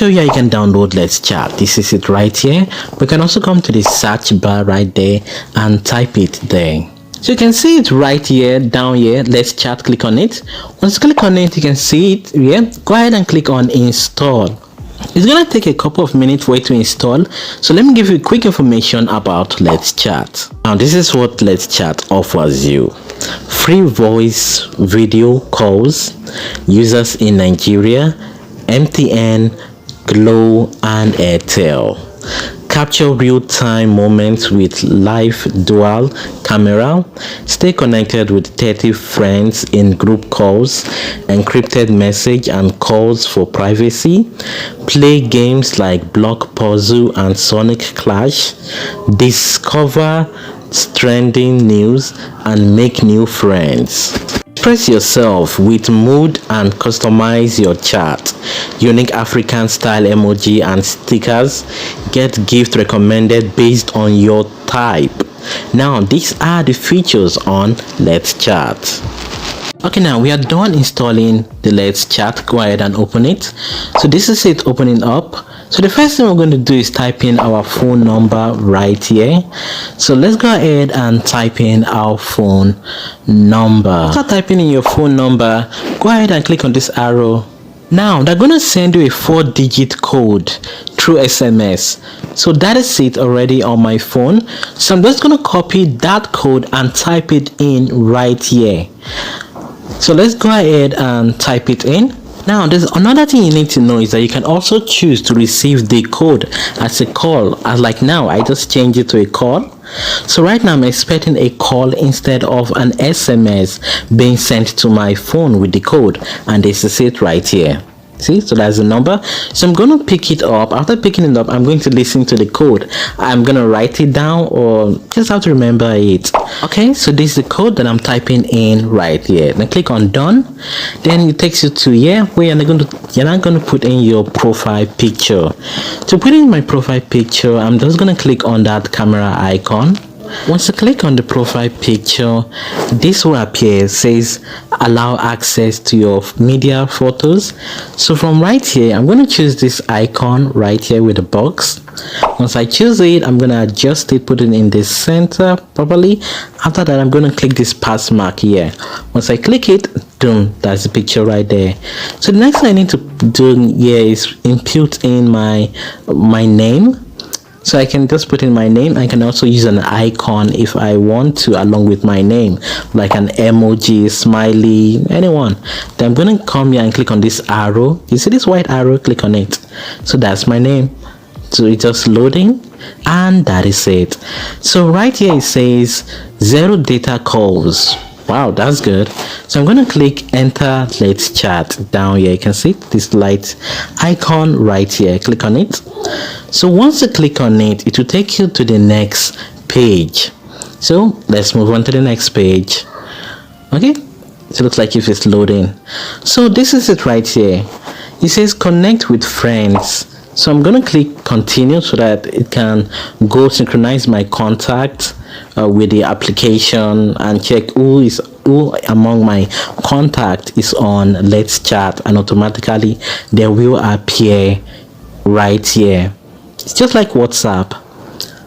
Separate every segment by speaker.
Speaker 1: show you how you can download Let's Chat. This is it right here. We can also come to the search bar right there and type it there. So you can see it right here, down here, Let's Chat, click on it. Once you click on it, you can see it here. Go ahead and click on install. It's gonna take a couple of minutes for it to install. So let me give you quick information about Let's Chat. Now this is what Let's Chat offers you. Free voice, video calls, users in Nigeria, MTN, Glo and Airtel. Capture real-time moments with live dual camera. Stay connected with 30 friends in group calls. Encrypted message and calls for privacy. Play games like Block Puzzle and Sonic Clash. Discover trending news and make new friends. Express yourself with mood and customize your chat. Unique African style emoji and stickers. Get gift recommended based on your type. Now these are the features on Let's Chat. Okay, now we are done installing the Let's Chat. Go ahead and open it. So this is it opening up. So the first thing we're going to do is type in our phone number right here. So let's go ahead and type in our phone number. After typing in your phone number, go ahead and click on this arrow. Now they're going to send you a 4-digit code through SMS. So that is it already on my phone. So I'm just going to copy that code and type it in right here. So let's go ahead and type it in. Now there's another thing you need to know is that you can also choose to receive the code as a call. As like now I just changed it to a call. So right now I'm expecting a call instead of an SMS being sent to my phone with the code, and this is it right here. See, so that's the number. So I'm going to pick it up. After picking it up, I'm going to listen to the code. I'm going to write it down or just have to remember it. Okay, so this is the code that I'm typing in right here. Then click on done. Then it takes you to here where you're not going to put in your profile picture. To put in my profile picture, I'm just going to click on that camera icon. Once you click on the profile picture, this will appear. It says allow access to your media photos. So from right here, I'm going to choose this icon right here with the box. Once I choose it, I'm going to adjust it, put it in the center properly. After that, I'm going to click this pass mark here. Once I click it, boom, that's the picture right there. So the next thing I need to do here is input in my name. So I can just put in my name. I can also use an icon if I want to along with my name, like an emoji, smiley, anyone. Then I'm going to come here and click on this arrow. You see this white arrow? Click on it. So that's my name. So it's just loading, and that is it. So right here it says 0 data calls. Wow, that's good. So I'm going to click enter Let's Chat down here. You can see this light icon right here. Click on it. So once you click on it, it will take you to the next page. So let's move on to the next page. Okay, so it looks like if it's loading. So this is it right here. It says connect with friends. So I'm going to click continue so that it can go synchronize my contact with the application and check who among my contact is on Let's Chat, and automatically they will appear right here. It's just like WhatsApp.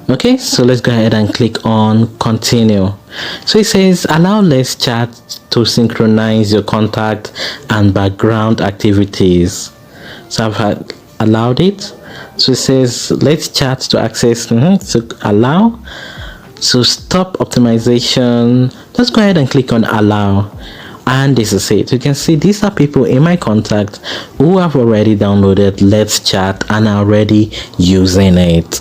Speaker 1: Okay, so let's go ahead and click on continue. So it says allow Let's Chat to synchronize your contact and background activities. So I've allowed it. So it says Let's Chat to access, so allow. So stop optimization. Let's go ahead and click on allow, and this is it. You can see these are people in my contact who have already downloaded Let's Chat and are already using it.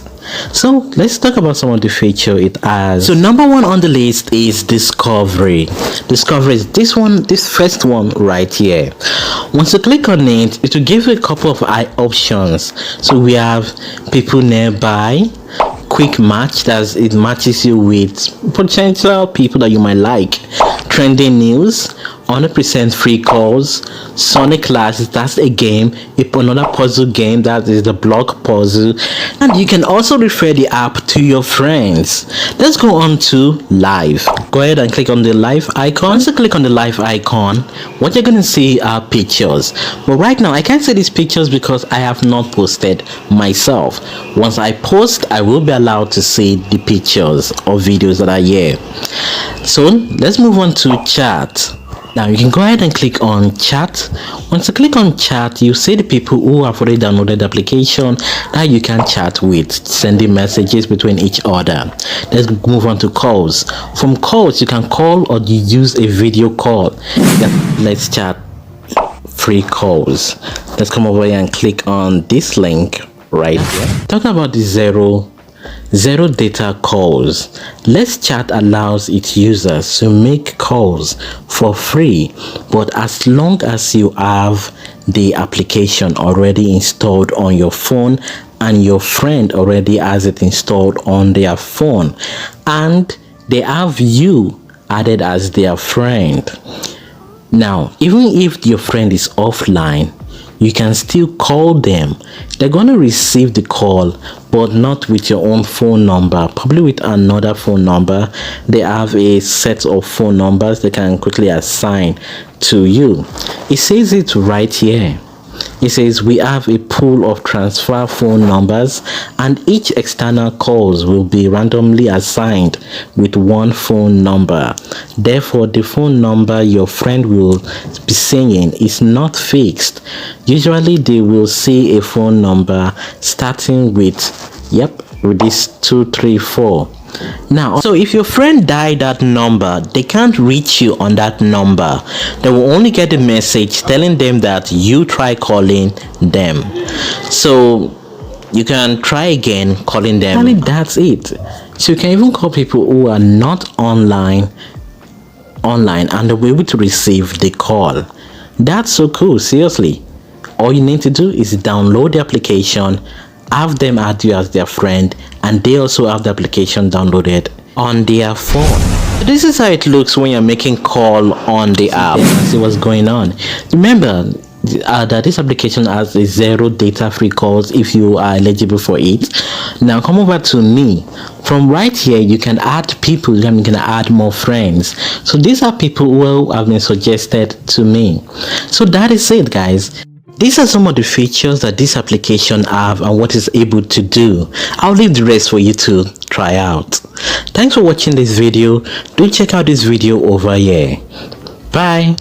Speaker 1: So let's talk about some of the feature it has. So number one on the list is discovery. Discovery is this first one right here. Once you click on it, it will give you a couple of options. So we have people nearby, quick match, that it matches you with potential people that you might like, trending news, 100% free calls, Sonic classes, that's a game, another puzzle game, that is the block puzzle, and you can also refer the app to your friends. Let's go on to live. Go ahead and click on the live icon. Once you click on the live icon, what you're going to see are pictures, but right now I can't see these pictures because I have not posted myself. Once I post, I will be allowed to see the pictures or videos that are here. So let's move on to chat. Now you can go ahead and click on chat. Once you click on chat, you see the people who have already downloaded the application that you can chat with, sending messages between each other. Let's move on to calls. From calls, you can call or you use a video call. Let's chat free calls. Let's come over here and click on this link right here. Talking about the zero data calls. Let's Chat allows its users to make calls for free, but as long as you have the application already installed on your phone and your friend already has it installed on their phone and they have you added as their friend. Now, even if your friend is offline, you can still call them. They're going to receive the call, but not with your own phone number, probably with another phone number. They have a set of phone numbers they can quickly assign to you. It says it right here. It says we have a pool of transfer phone numbers and each external calls will be randomly assigned with one phone number. Therefore, the phone number your friend will be saying is not fixed. Usually, they will see a phone number starting with this 234. Now, so if your friend died that number, they can't reach you on that number. They will only get a message telling them that you try calling them. So you can try again calling them. And that's it. So you can even call people who are not online and they'll be able to receive the call. That's so cool, seriously. All you need to do is download the application, have them add you as their friend, and they also have the application downloaded on their phone. So this is how it looks when you're making call on the app. See what's going on. Remember that this application has a zero data free calls if you are eligible for it. Now come over to me. From right here, you can add people, you can add more friends. So these are people who have been suggested to me. So that is it, guys. These are some of the features that this application have and what it's able to do. I'll leave the rest for you to try out. Thanks for watching this video. Do check out this video over here. Bye.